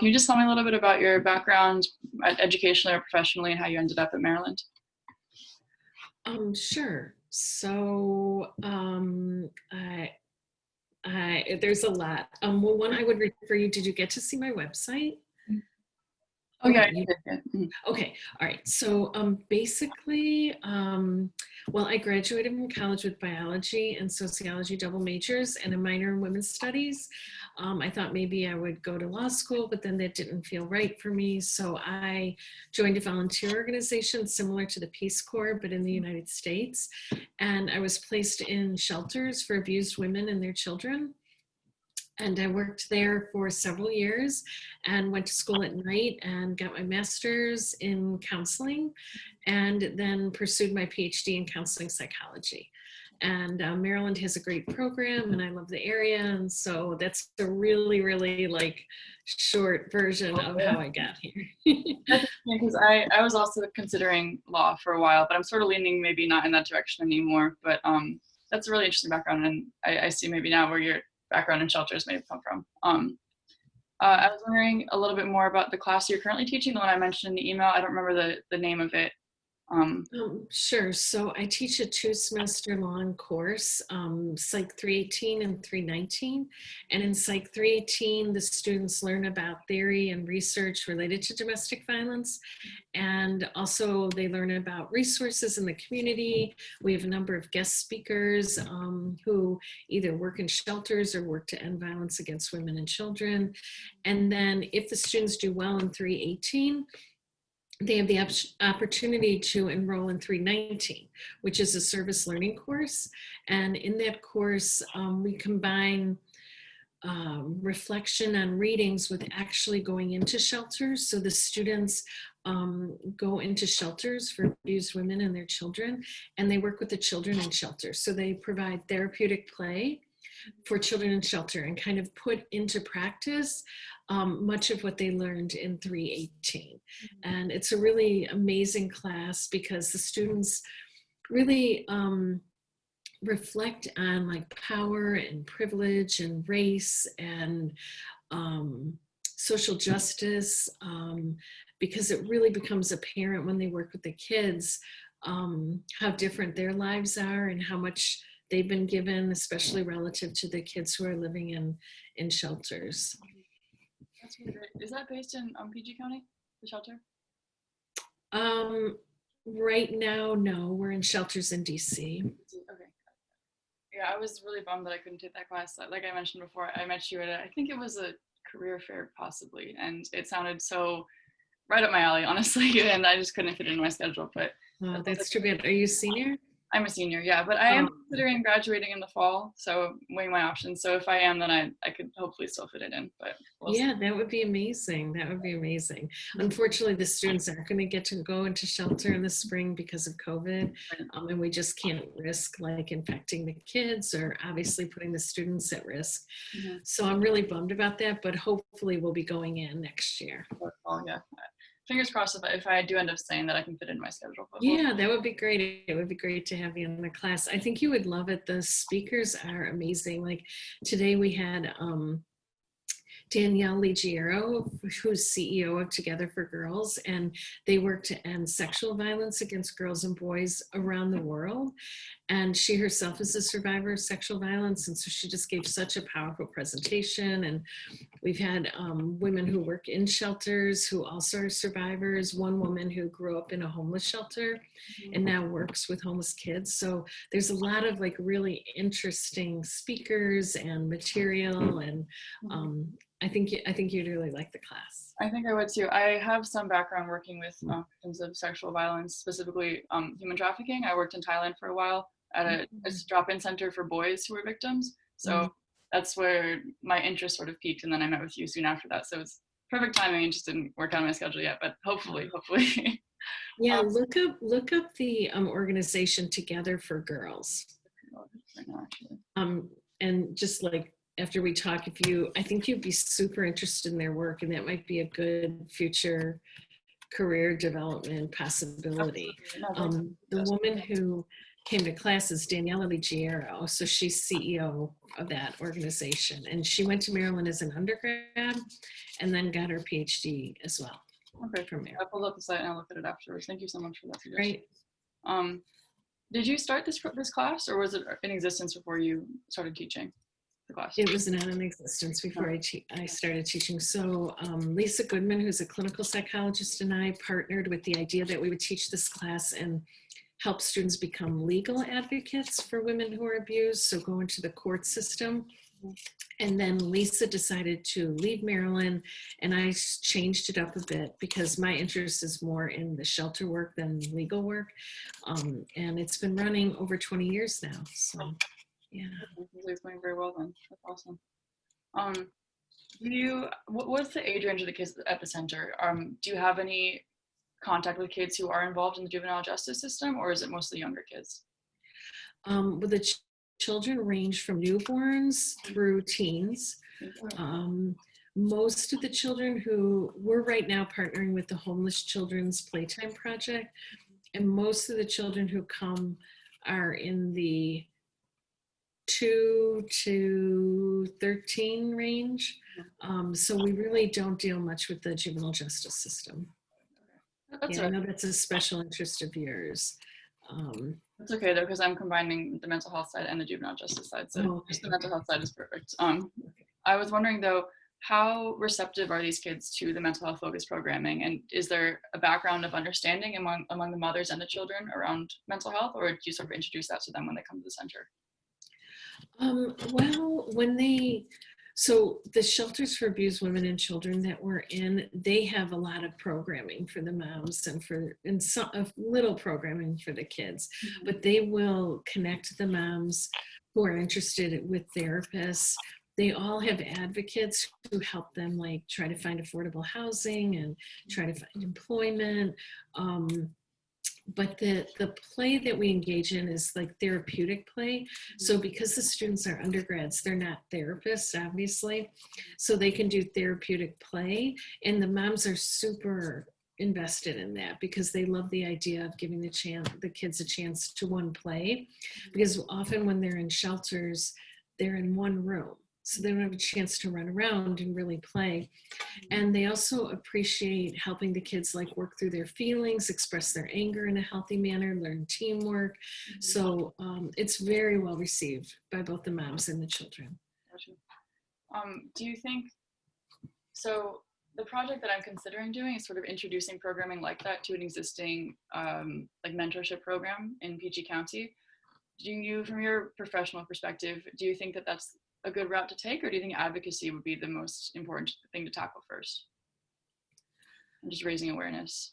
Can you just tell me a little bit about your background educationally or professionally and how you ended up at Maryland? Sure. So there's a lot. Well, one I would refer you. Did you get to see my website? Oh yeah, Okay. Okay. All right. So basically, well, I graduated from college with biology and sociology double majors and a minor in women's studies. I thought maybe I would go to law school, but then that didn't feel right for me. So I joined a volunteer organization similar to the Peace Corps, but in the United States. And I was placed in shelters for abused women and their children. And I worked there for several years and went to school at night and got my master's in counseling and then pursued my PhD in counseling psychology. And Maryland has a great program and I love the area. And so that's a really, really like short version of how I got here. Because I was also considering law for a while, but I'm sort of leaning maybe not in that direction anymore. But that's a really interesting background, and I see maybe now where your background in shelters may have come from. I was wondering a little bit more about the class you're currently teaching, the one I mentioned in the email. I don't remember the name of it. Sure. So I teach a 2-semester long course, Psych 318 and 319. And in Psych 318, the students learn about theory and research related to domestic violence. And also they learn about resources in the community. We have a number of guest speakers who either work in shelters or work to end violence against women and children. And then if the students do well in 318, they have the opportunity to enroll in 319, which is a service learning course. And in that course, we combine reflection on readings with actually going into shelters. So the students go into shelters for abused women and their children, and they work with the children in shelters. So they provide therapeutic play for children in shelter and kind of put into practice much of what they learned in 318. And it's a really amazing class because the students really reflect on like power and privilege and race and social justice, because it really becomes apparent when they work with the kids how different their lives are and how much they've been given, especially relative to the kids who are living in shelters. That's really great. Is that based in PG County, the shelter? Right now, no, we're in shelters in DC. Okay. Yeah, I was really bummed that I couldn't take that class. Like I mentioned before, I met you at I think it was a career fair possibly, and it sounded so right up my alley, honestly, and I just couldn't fit it in my schedule. But that's too bad. Are you a senior? I'm a senior, yeah, but I am considering graduating in the fall, so weighing my options. So if I am, then I could hopefully still fit it in. But yeah, that would be amazing. That would be amazing. Unfortunately, the students aren't going to get to go into shelter in the spring because of COVID, and we just can't risk like infecting the kids or obviously putting the students at risk. Mm-hmm. So I'm really bummed about that, but hopefully we'll be going in next year. Oh yeah. Fingers crossed if I do end up saying that I can fit in my schedule. Yeah, that would be great. It would be great to have you in the class. I think you would love it. The speakers are amazing. Like today we had Danielle Ligiero, who's CEO of Together for Girls, and they work to end sexual violence against girls and boys around the world. And she herself is a survivor of sexual violence, and so she just gave such a powerful presentation. And we've had women who work in shelters who also are survivors. One woman who grew up in a homeless shelter and now works with homeless kids. So there's a lot of like really interesting speakers and material, and I think you'd really like the class. I think I would too. I have some background working with victims of sexual violence, specifically human trafficking. I worked in Thailand for a while at a drop-in center for boys who were victims. So that's where my interest sort of peaked, and then I met with you soon after that. So it's perfect timing. It just didn't work out on my schedule yet, but hopefully. Yeah, look up the organization Together for Girls. And just like after we talk, I think you'd be super interested in their work, and that might be a good future career development possibility. The woman who came to class is Daniela Ligiero. So she's CEO of that organization. And she went to Maryland as an undergrad and then got her PhD as well. Okay, from there. I pulled up the site and I'll look at it afterwards. Thank you so much for that suggestion. Right. Did you start this class, or was it in existence before you started teaching the class? It was not in existence before I started teaching. So Lisa Goodman, who's a clinical psychologist, and I partnered with the idea that we would teach this class and help students become legal advocates for women who are abused, so go into the court system. And then Lisa decided to leave Maryland, and I changed it up a bit because my interest is more in the shelter work than legal work. And it's been running over 20 years now. So, yeah. It's going very well then. That's awesome. What's the age range of the kids at the center? Do you have any contact with kids who are involved in the juvenile justice system, or is it mostly younger kids? Well, the children range from newborns through teens. Most of the children who we're right now partnering with the Homeless Children's Playtime Project, and most of the children who come are in the 2 to 13 range. So we really don't deal much with the juvenile justice system. That's I know that's a special interest of yours. That's okay though, because I'm combining the mental health side and the juvenile justice side. So just the mental health side is perfect. I was wondering though, how receptive are these kids to the mental health focused programming? And is there a background of understanding among the mothers and the children around mental health, or do you sort of introduce that to them when they come to the center? Well, so the shelters for abused women and children that we're in, they have a lot of programming for the moms and some little programming for the kids, but they will connect the moms who are interested with therapists. They all have advocates who help them like try to find affordable housing and try to find employment. But the play that we engage in is like therapeutic play. So because the students are undergrads, they're not therapists, obviously. So they can do therapeutic play. And the moms are super invested in that because they love the idea of giving the kids a chance to play. Because often when they're in shelters, they're in one room. So they don't have a chance to run around and really play. And they also appreciate helping the kids like work through their feelings, express their anger in a healthy manner, learn teamwork. So it's very well received by both the moms and the children. Do you think, so the project that I'm considering doing is sort of introducing programming like that to an existing like mentorship program in PG County. Do you, from your professional perspective, do you think that that's a good route to take, or do you think advocacy would be the most important thing to tackle first? And just raising awareness.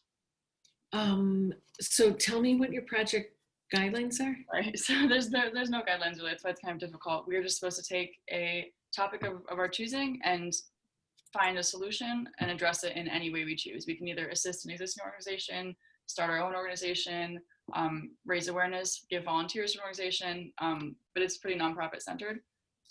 So tell me what your project guidelines are. Right, so there's no guidelines really, that's why it's kind of difficult. We're just supposed to take a topic of our choosing and find a solution and address it in any way we choose. We can either assist an existing organization, start our own organization, raise awareness, give volunteers to an organization, but it's pretty nonprofit centered.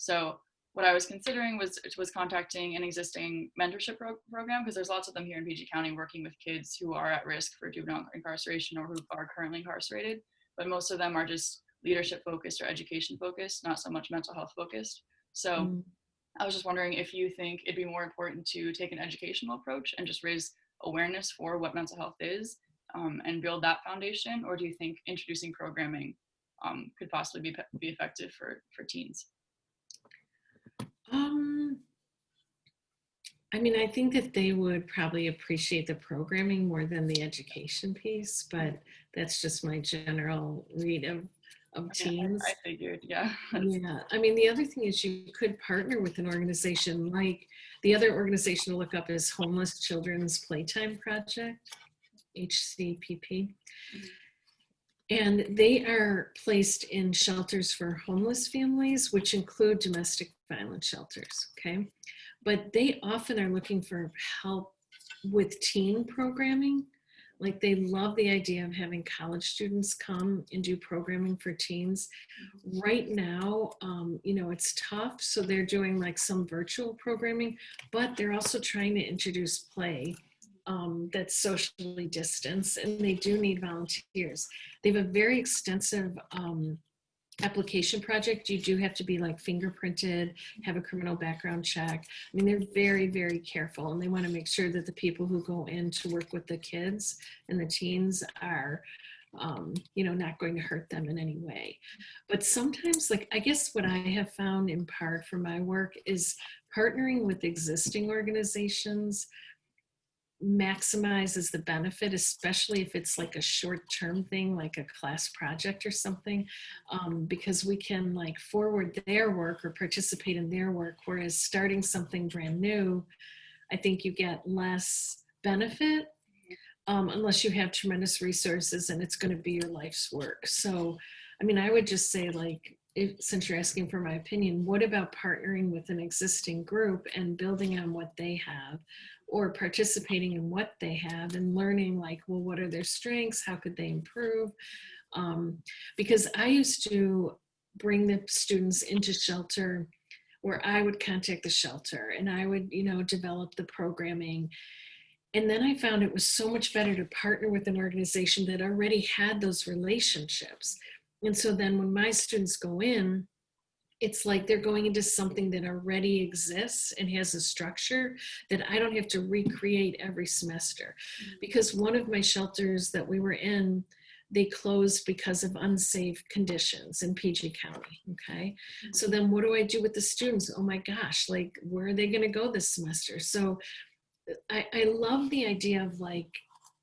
So what I was considering was contacting an existing mentorship program, because there's lots of them here in PG County working with kids who are at risk for juvenile incarceration or who are currently incarcerated, but most of them are just leadership focused or education focused, not so much mental health focused. So I was just wondering if you think it'd be more important to take an educational approach and just raise awareness for what mental health is and build that foundation, or do you think introducing programming could possibly be effective for teens? I mean, I think that they would probably appreciate the programming more than the education piece, but that's just my general read of teens. I figured, yeah. Yeah, I mean, the other thing is you could partner with an organization like the other organization to look up is Homeless Children's Playtime Project, HCPP. And they are placed in shelters for homeless families, which include domestic violence shelters, okay? But they often are looking for help with teen programming. Like they love the idea of having college students come and do programming for teens. Right now, it's tough. So they're doing like some virtual programming, but they're also trying to introduce play that's socially distanced, and they do need volunteers. They have a very extensive application project. You do have to be like fingerprinted, have a criminal background check. I mean, they're very, very careful, and they want to make sure that the people who go in to work with the kids and the teens are not going to hurt them in any way. But sometimes, like, I guess what I have found in part for my work is partnering with existing organizations maximizes the benefit, especially if it's like a short-term thing, like a class project or something, because we can like forward their work or participate in their work, whereas starting something brand new, I think you get less benefit unless you have tremendous resources and it's going to be your life's work. So, I mean, I would just say, like, since you're asking for my opinion, what about partnering with an existing group and building on what they have, or participating in what they have and learning, like, well, what are their strengths? How could they improve? Because I used to bring the students into shelter where I would contact the shelter and I would, develop the programming. And then I found it was so much better to partner with an organization that already had those relationships. And so then when my students go in, it's like they're going into something that already exists and has a structure that I don't have to recreate every semester. Because one of my shelters that we were in, they closed because of unsafe conditions in PG County, okay? So then what do I do with the students? Oh my gosh, like, where are they gonna go this semester? So I love the idea of like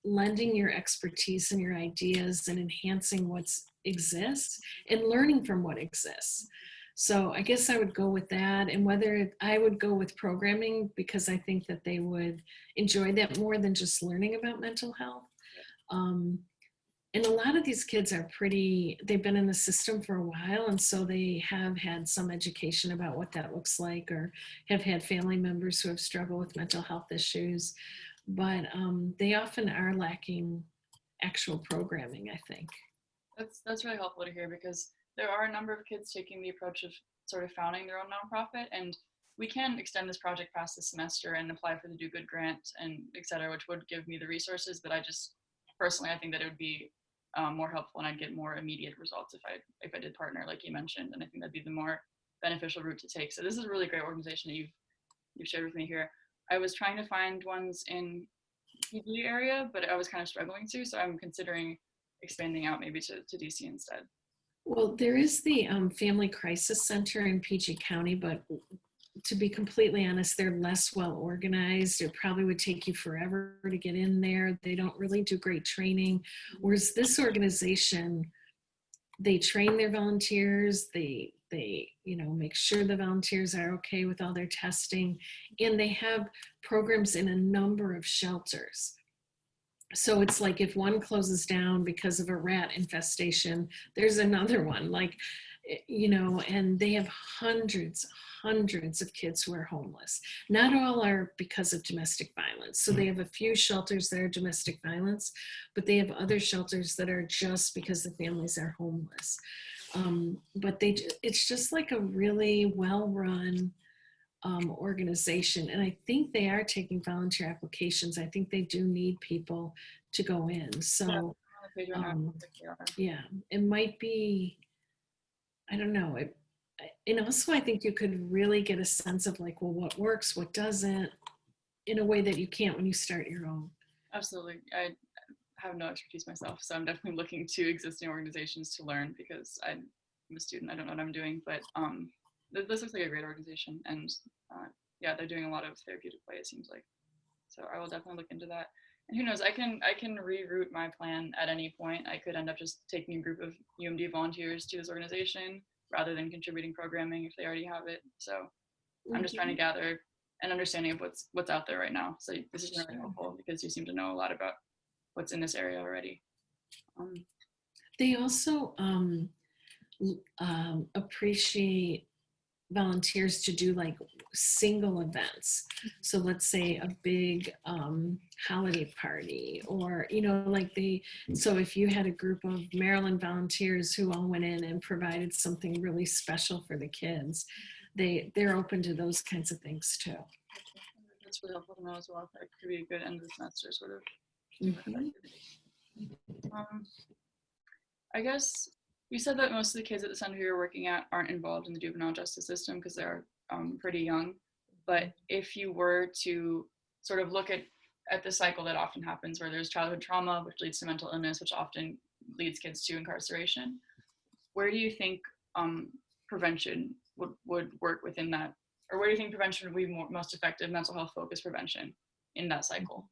lending your expertise and your ideas and enhancing what exists and learning from what exists. So I guess I would go with that. And whether I would go with programming, because I think that they would enjoy that more than just learning about mental health. And a lot of these kids are they've been in the system for a while, and so they have had some education about what that looks like, or have had family members who have struggled with mental health issues. But they often are lacking actual programming, I think. That's really helpful to hear, because there are a number of kids taking the approach of sort of founding their own nonprofit, and we can extend this project past this semester and apply for the Do Good grant and et cetera, which would give me the resources. But I think that it would be more helpful and I'd get more immediate results if I did partner, like you mentioned, and I think that'd be the more beneficial route to take. So this is a really great organization that you've shared with me here. I was trying to find ones in PG area, but I was kind of struggling to, so I'm considering expanding out maybe to DC instead. Well, there is the Family Crisis Center in PG County, but to be completely honest, they're less well organized. It probably would take you forever to get in there. They don't really do great training. Whereas this organization, they train their volunteers, they make sure the volunteers are okay with all their testing, and they have programs in a number of shelters. So it's like if one closes down because of a rat infestation, there's another one, like, and they have hundreds of kids who are homeless. Not all are because of domestic violence. So they have a few shelters that are domestic violence, but they have other shelters that are just because the families are homeless. But it's just like a really well-run organization. And I think they are taking volunteer applications. I think they do need people to go in. So yeah, it might be, I don't know. And also I think you could really get a sense of like, well, what works, what doesn't, in a way that you can't when you start your own. Absolutely. I have no expertise myself, so I'm definitely looking to existing organizations to learn, because I'm a student. I don't know what I'm doing, but this looks like a great organization, and yeah, they're doing a lot of therapeutic play, it seems like. So I will definitely look into that. And who knows, I can reroute my plan at any point. I could end up just taking a group of UMD volunteers to this organization rather than contributing programming if they already have it. So I'm just trying to gather an understanding of what's out there right now. So this is really helpful, because you seem to know a lot about what's in this area already. They also appreciate volunteers to do like single events. So let's say a big holiday party, or so if you had a group of Maryland volunteers who all went in and provided something really special for the kids, they're open to those kinds of things too. that's really helpful to know as well. That could be a good end of the semester sort of Mhm. activity. I guess you said that most of the kids at the center you're working at aren't involved in the juvenile justice system because they're pretty young. But if you were to sort of look at the cycle that often happens where there's childhood trauma, which leads to mental illness, which often leads kids to incarceration, where do you think prevention would work within that? Or where do you think prevention would be most effective mental health focused prevention in that cycle?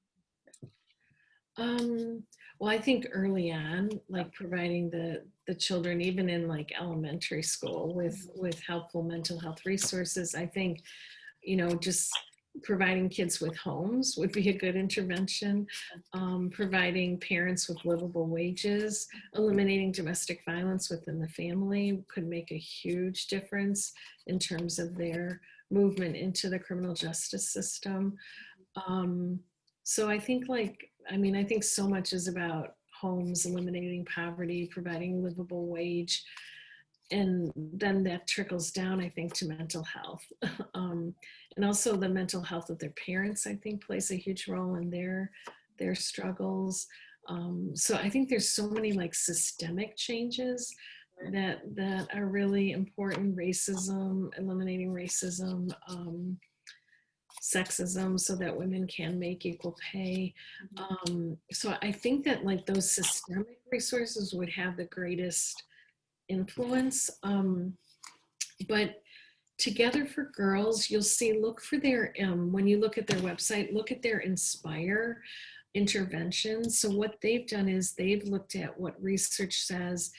Well, I think early on, like providing the children, even in like elementary school, with helpful mental health resources, I think, just providing kids with homes would be a good intervention. Providing parents with livable wages, eliminating domestic violence within the family could make a huge difference in terms of their movement into the criminal justice system. So I think I think so much is about homes, eliminating poverty, providing livable wage, and then that trickles down, I think, to mental health. And also the mental health of their parents, I think, plays a huge role in their struggles. So I think there's so many like systemic changes that are really important. Racism, eliminating racism, sexism, so that women can make equal pay. So I think that like those systemic resources would have the greatest influence. But Together for Girls, you'll see, look for their, when you look at their website, look at their Inspire interventions. So what they've done is they've looked at what research says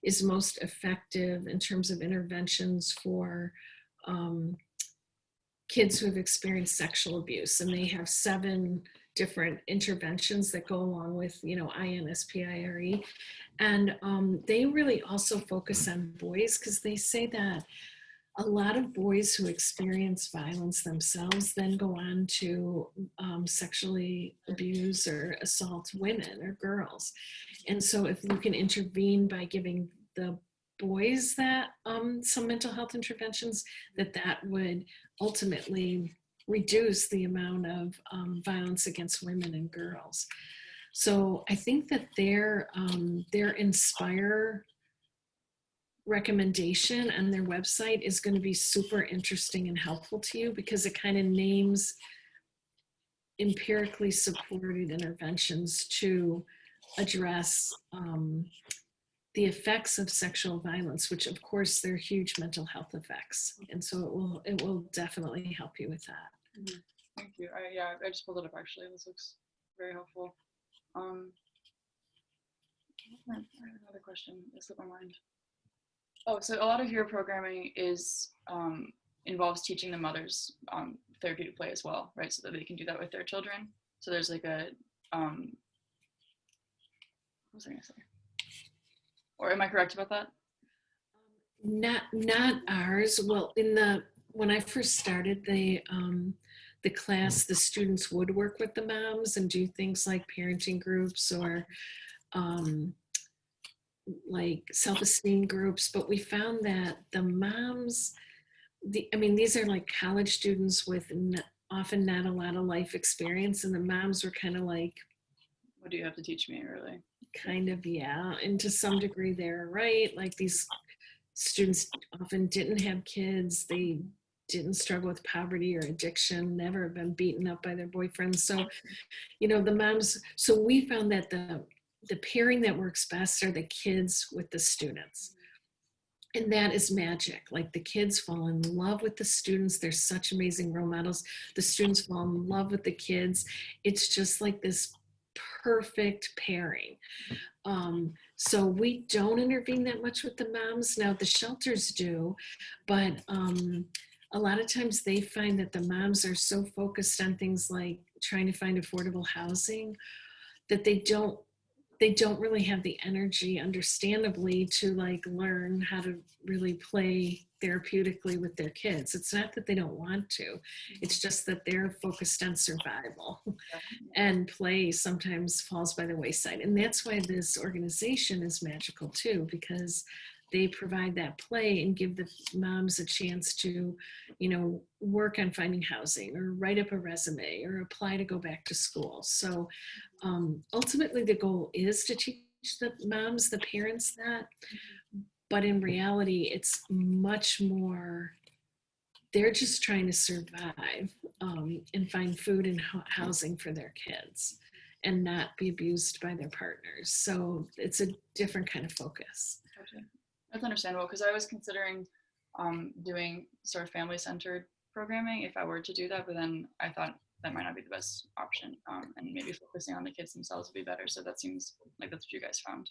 is most effective in terms of interventions for kids who have experienced sexual abuse. And they have 7 different interventions that go along with, INSPIRE. And they really also focus on boys because they say that a lot of boys who experience violence themselves then go on to sexually abuse or assault women or girls. And so if you can intervene by giving the boys that some mental health interventions, that would ultimately reduce the amount of violence against women and girls. So I think that their Inspire recommendation on their website is going to be super interesting and helpful to you because it kind of names empirically supported interventions to address the effects of sexual violence, which of course they're huge mental health effects. And so it will definitely help you with that. Mm-hmm. Thank you. I just pulled it up actually. This looks very helpful. I have another question. It slipped my mind. Oh, so a lot of your programming is involves teaching the mothers therapeutic play as well, right? So that they can do that with their children. So there's like a what was I gonna say? Or am I correct about that? Not ours. Well, when I first started the class, the students would work with the moms and do things like parenting groups or like self-esteem groups, but we found that the moms, these are like college students with often not a lot of life experience, and the moms were kind of like, what do you have to teach me, really? Kind of, yeah. And to some degree they're right. Like these students often didn't have kids. They didn't struggle with poverty or addiction, never been beaten up by their boyfriends. So, the moms, so we found that the pairing that works best are the kids with the students. And that is magic. Like the kids fall in love with the students. They're such amazing role models. The students fall in love with the kids. It's just like this perfect pairing. So we don't intervene that much with the moms. Now the shelters do, but a lot of times they find that the moms are so focused on things like trying to find affordable housing that they don't really have the energy, understandably, to like learn how to really play therapeutically with their kids. It's not that they don't want to, it's just that they're focused on survival, and play sometimes falls by the wayside. And that's why this organization is magical too, because they provide that play and give the moms a chance to, work on finding housing or write up a resume or apply to go back to school. So ultimately the goal is to teach the moms, the parents that, but in reality, it's much more, they're just trying to survive and find food and housing for their kids and not be abused by their partners. So it's a different kind of focus. Gotcha. That's understandable, because I was considering doing sort of family-centered programming if I were to do that, but then I thought that might not be the best option, and maybe focusing on the kids themselves would be better. So that seems like that's what you guys found.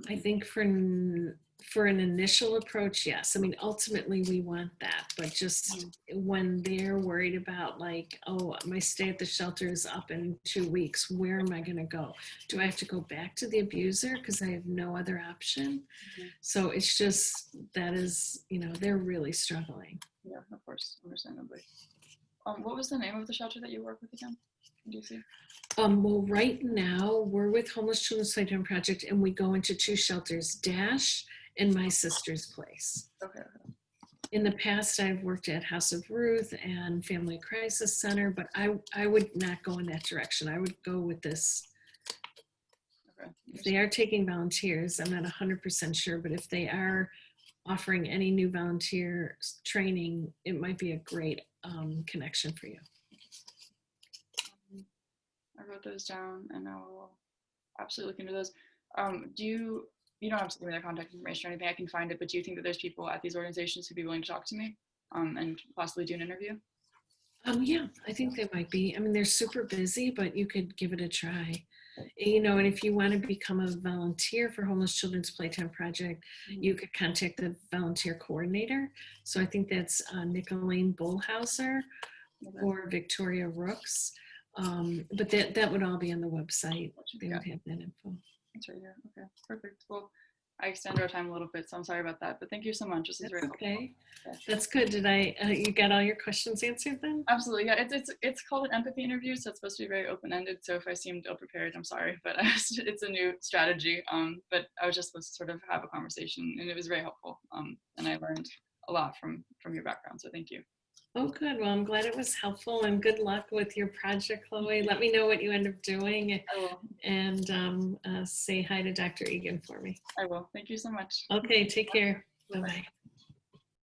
I think for an initial approach, yes. I mean, ultimately we want that, but just when they're worried about like, oh, my stay at the shelter is up in 2 weeks, where am I going to go? Do I have to go back to the abuser because I have no other option? So it's just, that is, they're really struggling. Yeah, of course, understandably. What was the name of the shelter that you work with again in DC? Well, right now we're with Homeless Children's Playtime Project, and we go into 2 shelters, Dash and My Sister's Place. Okay. In the past, I've worked at House of Ruth and Family Crisis Center, but I would not go in that direction. I would go with this. Okay. If they are taking volunteers, I'm not 100% sure, but if they are offering any new volunteer training, it might be a great connection for you. I wrote those down, and I will absolutely look into those. You don't have to give me their contact information or anything. I can find it, but do you think that there's people at these organizations who'd be willing to talk to me and possibly do an interview? Yeah, I think they might be. I mean, they're super busy, but you could give it a try. And if you want to become a volunteer for Homeless Children's Playtime Project, you could contact the volunteer coordinator. So I think that's Nicolene Bullhauser or Victoria Rooks. But that would all be on the website. They would have that info. That's right here. Okay, perfect. Well, I extended our time a little bit, so I'm sorry about that. But thank you so much. This is very helpful. Okay. That's good. Did you got all your questions answered then? Absolutely. Yeah. It's called an empathy interview, so it's supposed to be very open-ended. So if I seemed ill-prepared, I'm sorry, but it's a new strategy. But I was just supposed to sort of have a conversation, and it was very helpful. And I learned a lot from your background. So thank you. Oh, good. Well, I'm glad it was helpful, and good luck with your project, Chloe. Let me know what you end up doing. I will. And say hi to Dr. Egan for me. I will. Thank you so much. Okay, take care. Bye-bye.